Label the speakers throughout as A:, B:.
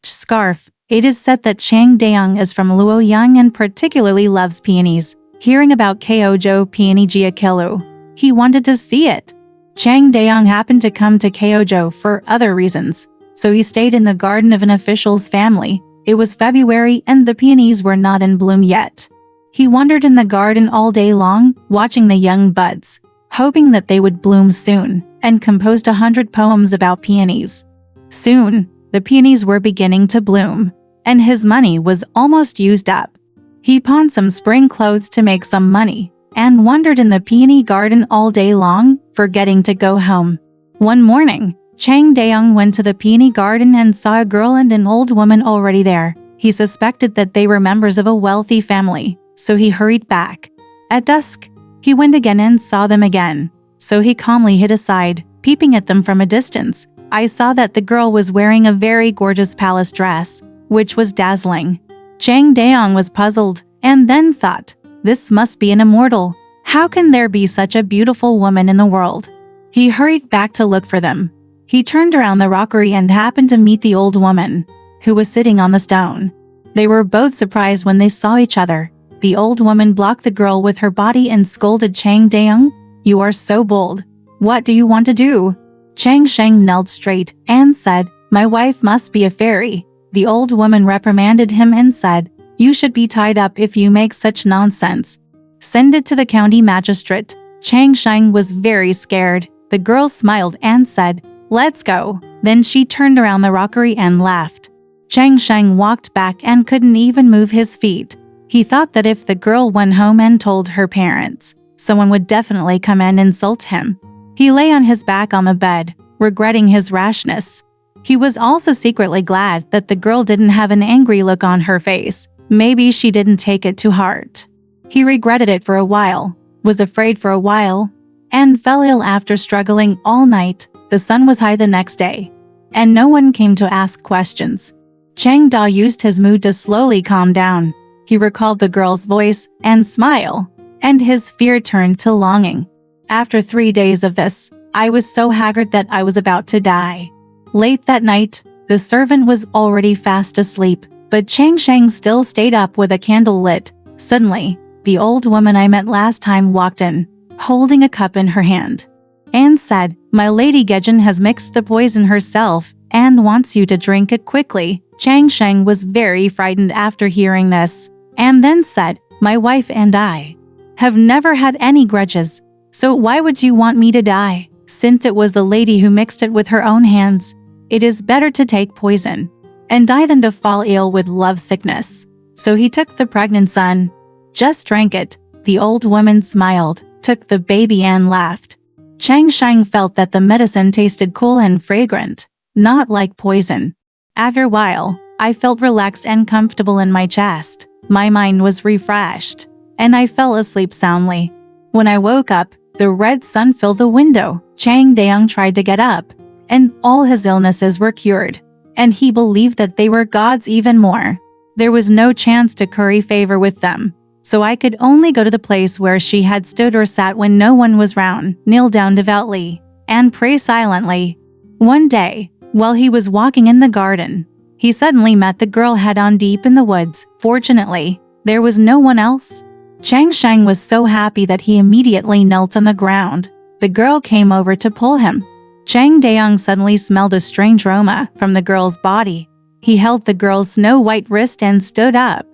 A: scarf. It is said that Chang Daeyoung is from Luoyang and particularly loves peonies. Hearing about Kyojo Peony Giakilu, he wanted to see it. Chang Daeyoung happened to come to Kyojo for other reasons, so he stayed in the garden of an official's family. It was February and the peonies were not in bloom yet. He wandered in the garden all day long, watching the young buds, hoping that they would bloom soon, and composed 100 poems about peonies. Soon, the peonies were beginning to bloom, and his money was almost used up. He pawned some spring clothes to make some money, and wandered in the peony garden all day long, forgetting to go home. One morning, Chang Daeyoung went to the peony garden and saw a girl and an old woman already there. He suspected that they were members of a wealthy family, so he hurried back. At dusk, he went again and saw them again, so he calmly hid aside, peeping at them from a distance. I saw that the girl was wearing a very gorgeous palace dress, which was dazzling. Chang Daeyoung was puzzled, and then thought, this must be an immortal. How can there be such a beautiful woman in the world? He hurried back to look for them. He turned around the rockery and happened to meet the old woman, who was sitting on the stone. They were both surprised when they saw each other. The old woman blocked the girl with her body and scolded Chang Daeyoung, "You are so bold. What do you want to do?" Chang Sheng knelt straight and said, "My wife must be a fairy." The old woman reprimanded him and said, "You should be tied up if you make such nonsense. Send it to the county magistrate." Chang Sheng was very scared. The girl smiled and said, "Let's go." Then she turned around the rockery and laughed. Chang Sheng walked back and couldn't even move his feet. He thought that if the girl went home and told her parents, someone would definitely come and insult him. He lay on his back on the bed, regretting his rashness. He was also secretly glad that the girl didn't have an angry look on her face. Maybe she didn't take it to heart. He regretted it for a while, was afraid for a while, and fell ill after struggling all night. The sun was high the next day, and no one came to ask questions. Chang Da used his mood to slowly calm down. He recalled the girl's voice and smile, and his fear turned to longing. After 3 days of this, I was so haggard that I was about to die. Late that night, the servant was already fast asleep, but Chang Sheng still stayed up with a candle lit. Suddenly, the old woman I met last time walked in, holding a cup in her hand, and said, "My lady Gejin has mixed the poison herself and wants you to drink it quickly." Chang Sheng was very frightened after hearing this, and then said, "My wife and I have never had any grudges, so why would you want me to die? Since it was the lady who mixed it with her own hands, it is better to take poison and die than to fall ill with love sickness." So he took the pregnant son, just drank it. The old woman smiled, took the baby and laughed. Chang Sheng felt that the medicine tasted cool and fragrant, not like poison. After a while, I felt relaxed and comfortable in my chest. My mind was refreshed, and I fell asleep soundly. When I woke up, the red sun filled the window. Chang Daeyoung tried to get up, and all his illnesses were cured, and he believed that they were gods even more. There was no chance to curry favor with them, so I could only go to the place where she had stood or sat when no one was round, kneel down devoutly, and pray silently. One day, while he was walking in the garden, he suddenly met the girl head-on deep in the woods. Fortunately, there was no one else. Chang Sheng was so happy that he immediately knelt on the ground. The girl came over to pull him. Chang Daeyoung suddenly smelled a strange aroma from the girl's body. He held the girl's snow-white wrist and stood up.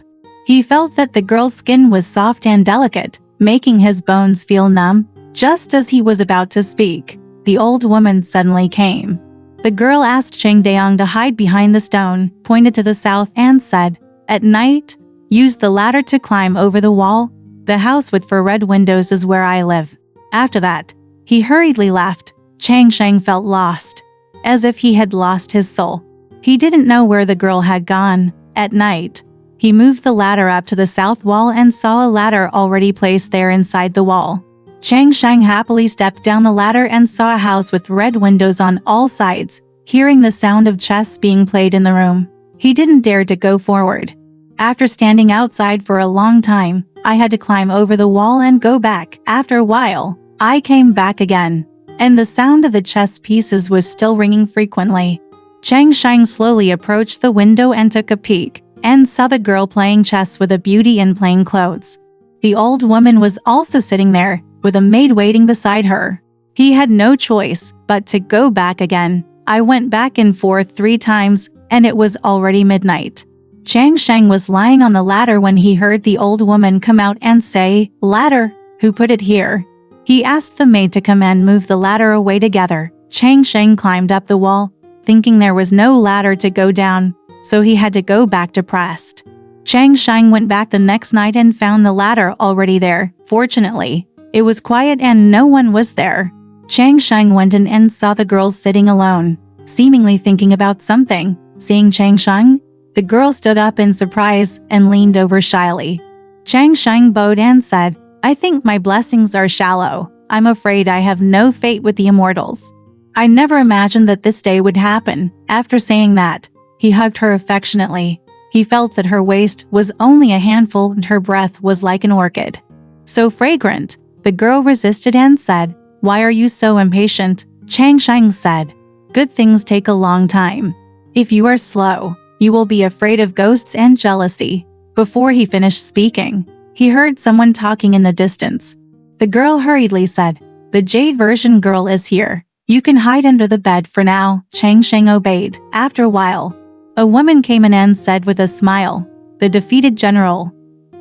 A: He felt that the girl's skin was soft and delicate, making his bones feel numb. Just as he was about to speak, the old woman suddenly came. The girl asked Chang Daeyoung to hide behind the stone, pointed to the south and said, "At night, use the ladder to climb over the wall. The house with 4 red windows is where I live." After that, he hurriedly left. Chang Sheng felt lost, as if he had lost his soul. He didn't know where the girl had gone. At night, he moved the ladder up to the south wall and saw a ladder already placed there inside the wall. Chang Sheng happily stepped down the ladder and saw a house with red windows on all sides. Hearing the sound of chess being played in the room, he didn't dare to go forward. After standing outside for a long time, I had to climb over the wall and go back. After a while, I came back again, and the sound of the chess pieces was still ringing frequently. Chang Shang slowly approached the window and took a peek, and saw the girl playing chess with a beauty in plain clothes. The old woman was also sitting there, with a maid waiting beside her. He had no choice but to go back again. I went back and forth 3 times, and it was already midnight. Chang Shang was lying on the ladder when he heard the old woman come out and say, "Ladder, who put it here?" He asked the maid to come and move the ladder away together. Chang Shang climbed up the wall, thinking there was no ladder to go down, so he had to go back depressed. Chang Shang went back the next night and found the ladder already there. Fortunately, it was quiet and no one was there. Chang Shang went in and saw the girl sitting alone, seemingly thinking about something. Seeing Chang Shang, the girl stood up in surprise and leaned over shyly. Chang Shang bowed and said, "I think my blessings are shallow. I'm afraid I have no fate with the immortals." I never imagined that this day would happen. After saying that, he hugged her affectionately. He felt that her waist was only a handful and her breath was like an orchid. So fragrant. The girl resisted and said, "Why are you so impatient?" Chang Shang said, "Good things take a long time. If you are slow, you will be afraid of ghosts and jealousy." Before he finished speaking, he heard someone talking in the distance. The girl hurriedly said, "The Jade version girl is here. You can hide under the bed for now." Chang Shang obeyed. After a while, a woman came in and said with a smile, "The defeated general.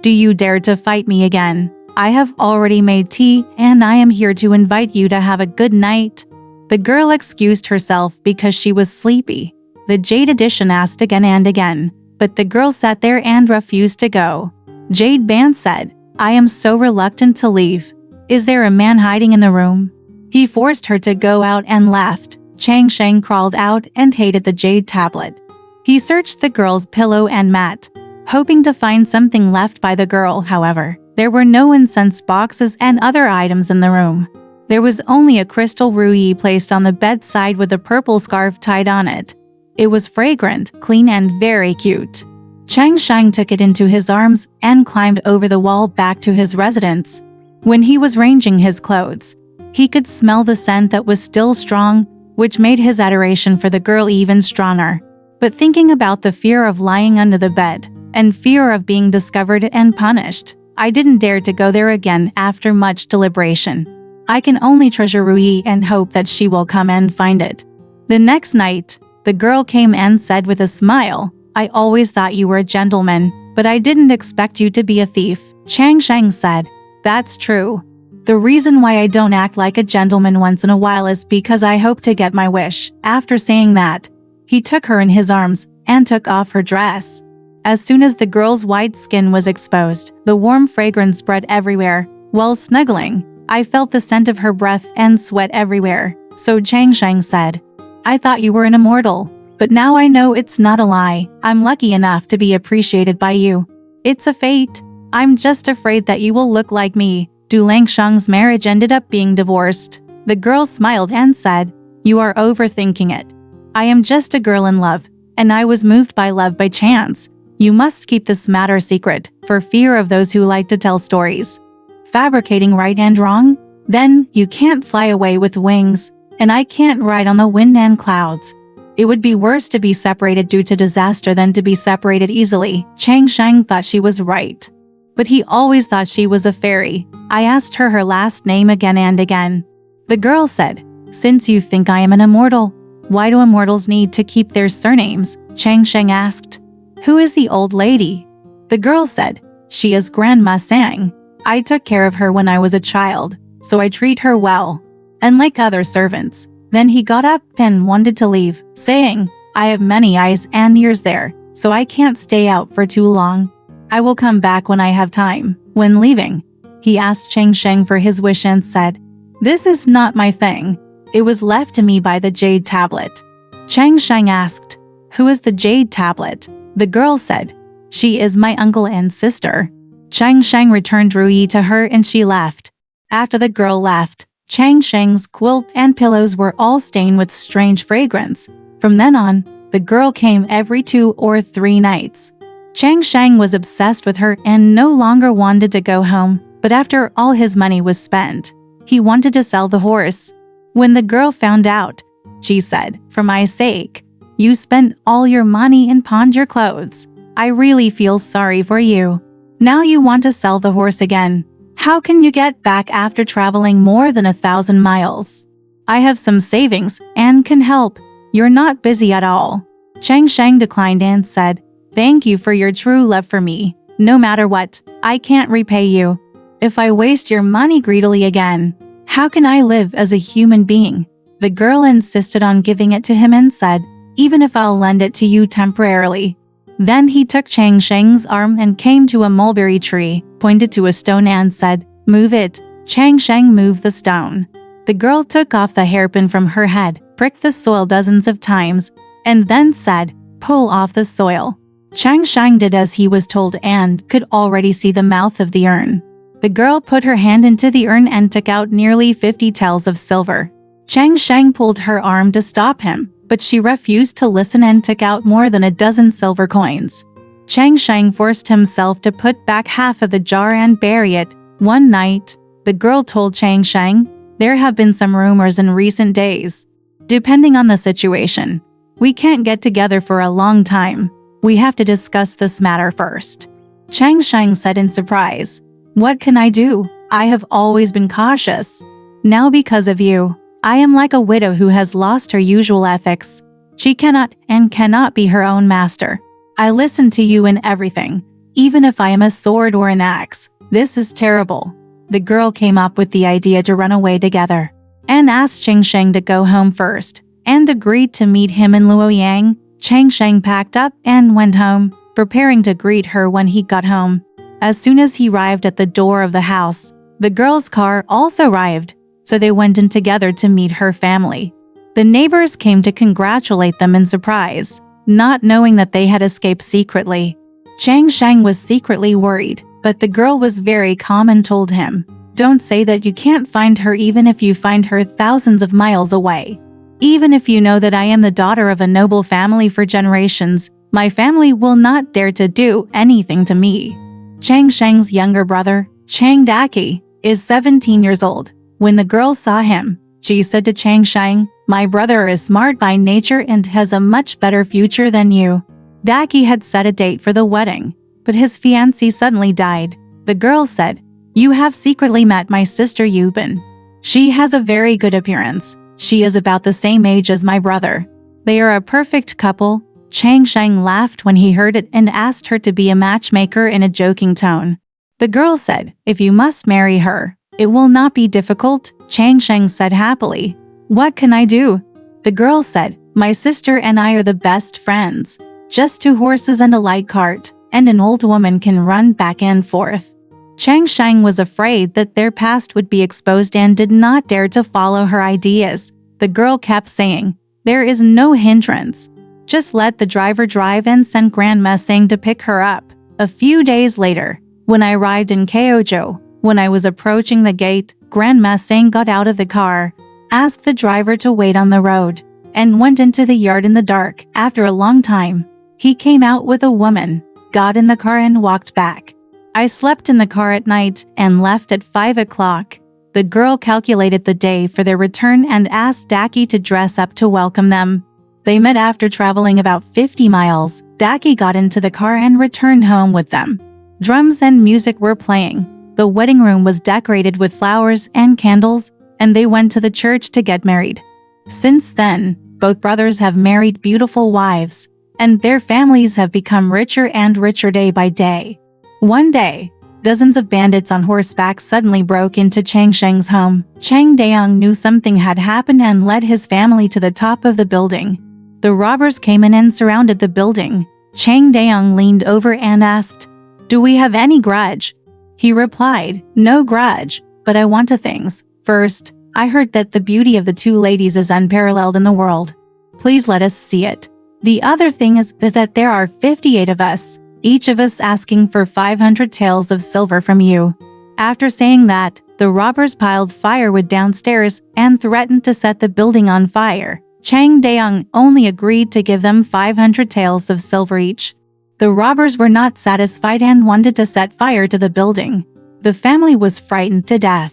A: Do you dare to fight me again? I have already made tea and I am here to invite you to have a good night." The girl excused herself because she was sleepy. The Jade edition asked again and again, but the girl sat there and refused to go. Jade Ban said, "I am so reluctant to leave. Is there a man hiding in the room?" He forced her to go out and left. Chang Shang crawled out and hated the jade tablet. He searched the girl's pillow and mat, hoping to find something left by the girl. However, there were no incense boxes and other items in the room. There was only a crystal ruyi placed on the bedside with a purple scarf tied on it. It was fragrant, clean and very cute. Chang Shang took it into his arms and climbed over the wall back to his residence. When he was arranging his clothes, he could smell the scent that was still strong, which made his adoration for the girl even stronger. But thinking about the fear of lying under the bed, and fear of being discovered and punished, I didn't dare to go there again after much deliberation. I can only treasure Ruhi and hope that she will come and find it. The next night, the girl came and said with a smile, "I always thought you were a gentleman, but I didn't expect you to be a thief." Chang Shang said, "That's true. The reason why I don't act like a gentleman once in a while is because I hope to get my wish." After saying that, he took her in his arms and took off her dress. As soon as the girl's white skin was exposed, the warm fragrance spread everywhere. While snuggling, I felt the scent of her breath and sweat everywhere. So Chang Shang said, "I thought you were an immortal, but now I know it's not a lie. I'm lucky enough to be appreciated by you. It's a fate. I'm just afraid that you will look like me." Du Langshang's marriage ended up being divorced. The girl smiled and said, "You are overthinking it. I am just a girl in love, and I was moved by love by chance. You must keep this matter secret, for fear of those who like to tell stories. Fabricating right and wrong? Then you can't fly away with wings, and I can't ride on the wind and clouds. It would be worse to be separated due to disaster than to be separated easily." Chang Shang thought she was right, but he always thought she was a fairy. I asked her last name again and again. The girl said, "Since you think I am an immortal, why do immortals need to keep their surnames?" Chang Shang asked, "Who is the old lady?" The girl said, "She is Grandma Sang. I took care of her when I was a child, so I treat her well, unlike other servants." Then he got up and wanted to leave, saying, "I have many eyes and ears there, so I can't stay out for too long. I will come back when I have time." When leaving, he asked Chang Shang for his wish and said, "This is not my thing. It was left to me by the jade tablet." Chang Shang asked, "Who is the jade tablet?" The girl said, "She is my uncle and sister." Chang Shang returned Ruyi to her and she left. After the girl left, Chang Shang's quilt and pillows were all stained with strange fragrance. From then on, the girl came every 2 or 3 nights. Chang Shang was obsessed with her and no longer wanted to go home, but after all his money was spent, he wanted to sell the horse. When the girl found out, she said, "For my sake, You spent all your money and pawned your clothes. I really feel sorry for you. Now you want to sell the horse again. How can you get back after traveling more than 1,000 miles? I have some savings and can help. You're not busy at all." Chang Sheng declined and said, "Thank you for your true love for me. No matter what, I can't repay you. If I waste your money greedily again, how can I live as a human being?" The girl insisted on giving it to him and said, "Even if I'll lend it to you temporarily." Then he took Chang Sheng's arm and came to a mulberry tree, pointed to a stone and said, "Move it." Chang Sheng moved the stone. The girl took off the hairpin from her head, pricked the soil dozens of times, and then said, "Pull off the soil." Chang Sheng did as he was told and could already see the mouth of the urn. The girl put her hand into the urn and took out nearly 50 taels of silver. Chang Sheng pulled her arm to stop him, but she refused to listen and took out more than a dozen silver coins. Chang Sheng forced himself to put back half of the jar and bury it. One night, the girl told Chang Sheng, "There have been some rumors in recent days. Depending on the situation, we can't get together for a long time. We have to discuss this matter first." Chang Sheng said in surprise, "What can I do? I have always been cautious. Now because of you, I am like a widow who has lost her usual ethics. She cannot be her own master. I listen to you in everything, even if I am a sword or an axe. This is terrible." The girl came up with the idea to run away together and asked Chang Sheng to go home first and agreed to meet him in Luoyang. Chang Sheng packed up and went home, preparing to greet her when he got home. As soon as he arrived at the door of the house, the girl's car also arrived, so they went in together to meet her family. The neighbors came to congratulate them in surprise, not knowing that they had escaped secretly. Chang Sheng was secretly worried, but the girl was very calm and told him, "Don't say that you can't find her even if you find her thousands of miles away. Even if you know that I am the daughter of a noble family for generations, my family will not dare to do anything to me." Chang Sheng's younger brother, Chang Daki, is 17 years old. When the girl saw him, she said to Chang Sheng, "My brother is smart by nature and has a much better future than you." Daki had set a date for the wedding, but his fiancée suddenly died. The girl said, "You have secretly met my sister Yubin. She has a very good appearance. She is about the same age as my brother. They are a perfect couple." Chang Sheng laughed when he heard it and asked her to be a matchmaker in a joking tone. The girl said, "If you must marry her, it will not be difficult." Chang Sheng said happily, "What can I do?" The girl said, "My sister and I are the best friends. Just 2 horses and a light cart, and an old woman can run back and forth." Chang Sheng was afraid that their past would be exposed and did not dare to follow her ideas. The girl kept saying, "There is no hindrance. Just let the driver drive," and sent Grandma Singh to pick her up. A few days later, when I arrived in Keojo, when I was approaching the gate, Grandma Singh got out of the car, asked the driver to wait on the road, and went into the yard in the dark. After a long time, he came out with a woman, got in the car and walked back. I slept in the car at night and left at 5 o'clock. The girl calculated the day for their return and asked Daki to dress up to welcome them. They met after traveling about 50 miles. Daki got into the car and returned home with them. Drums and music were playing. The wedding room was decorated with flowers and candles, and they went to the church to get married. Since then, both brothers have married beautiful wives, and their families have become richer and richer day by day. One day, dozens of bandits on horseback suddenly broke into Chang Sheng's home. Chang Daong knew something had happened and led his family to the top of the building. The robbers came in and surrounded the building. Chang Daong leaned over and asked, "Do we have any grudge?" He replied, "No grudge, but I want 2 things. First, I heard that the beauty of the 2 ladies is unparalleled in the world. Please let us see it. The other thing is that there are 58 of us, each of us asking for 500 taels of silver from you." After saying that, the robbers piled firewood downstairs and threatened to set the building on fire. Chang Daong only agreed to give them 500 taels of silver each. The robbers were not satisfied and wanted to set fire to the building. The family was frightened to death.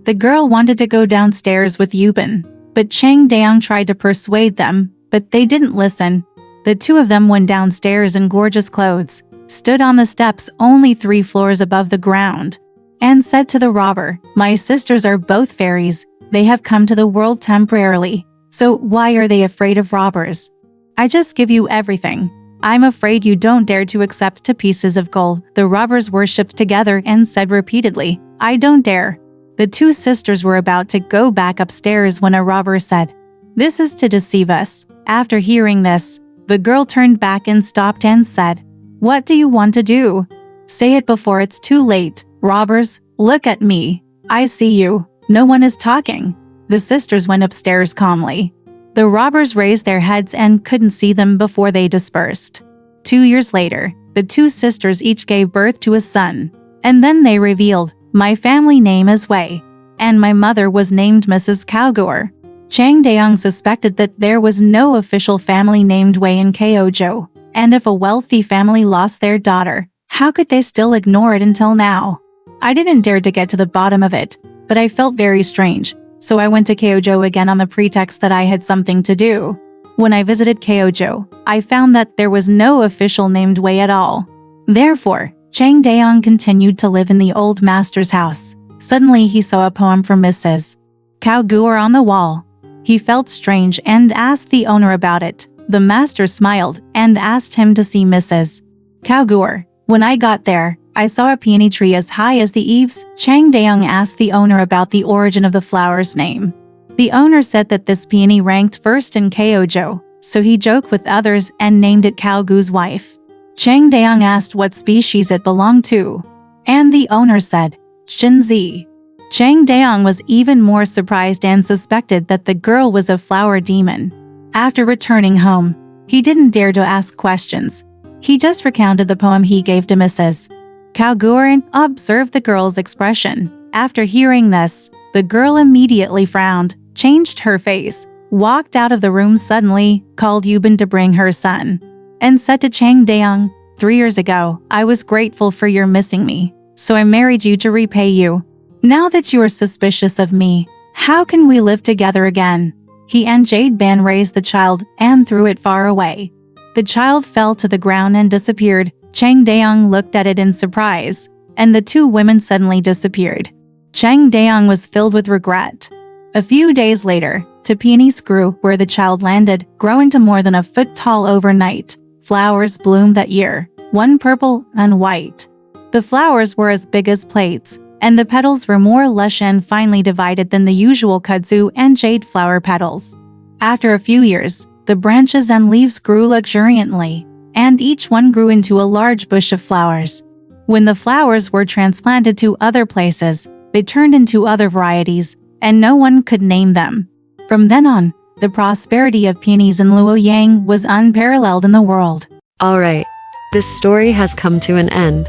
A: The girl wanted to go downstairs with Yubin, but Chang Daong tried to persuade them. but they didn't listen. The two of them went downstairs in gorgeous clothes, stood on the steps only 3 floors above the ground, and said to the robber, "My sisters are both fairies. They have come to the world temporarily. So why are they afraid of robbers? I just give you everything. I'm afraid you don't dare to accept 2 pieces of gold." The robbers worshipped together and said repeatedly, "I don't dare." The 2 sisters were about to go back upstairs when a robber said, "This is to deceive us." After hearing this, the girl turned back and stopped and said, "What do you want to do? Say it before it's too late." "Robbers, look at me. I see you. No one is talking." The sisters went upstairs calmly. The robbers raised their heads and couldn't see them before they dispersed. 2 years later, the 2 sisters each gave birth to a son. And then they revealed, "My family name is Wei, and my mother was named Mrs. Cowgoer." Chang Daong suspected that there was no official family named Wei in Keozhou, and if a wealthy family lost their daughter, how could they still ignore it until now? I didn't dare to get to the bottom of it, but I felt very strange, so I went to Keozhou again on the pretext that I had something to do. When I visited Keozhou, I found that there was no official named Wei at all. Therefore, Chang Daong continued to live in the old master's house. Suddenly he saw a poem from Mrs. Cowgoer on the wall. He felt strange and asked the owner about it. The master smiled and asked him to see Mrs. Cowgoer. When I got there, I saw a peony tree as high as the eaves. Chang Daong asked the owner about the origin of the flower's name. The owner said that this peony ranked first in Keozhou, so he joked with others and named it Cowgoo's wife. Chang Daong asked what species it belonged to, and the owner said, Xinzi. Chang Daong was even more surprised and suspected that the girl was a flower demon. After returning home, he didn't dare to ask questions. He just recounted the poem he gave to Mrs. Cowgoer and observed the girl's expression. After hearing this, the girl immediately frowned, changed her face, walked out of the room suddenly, called Yubin to bring her son, and said to Chang Daong, 3 years ago, I was grateful for your missing me, so I married you to repay you. Now that you are suspicious of me, how can we live together again? He and Jade Ban raised the child and threw it far away. The child fell to the ground and disappeared. Chang Daong looked at it in surprise, and the 2 women suddenly disappeared. Chang Daong was filled with regret. A few days later, two peonies grew where the child landed, growing to more than a foot tall overnight. Flowers bloomed that year, one purple and white. The flowers were as big as plates, and the petals were more lush and finely divided than the usual kudzu and jade flower petals. After a few years, the branches and leaves grew luxuriantly, and each one grew into a large bush of flowers. When the flowers were transplanted to other places, they turned into other varieties, and no one could name them. From then on, the prosperity of peonies in Luoyang was unparalleled in the world.
B: Alright, this story has come to an end.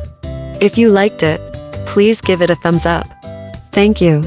B: If you liked it, please give it a thumbs up. Thank you.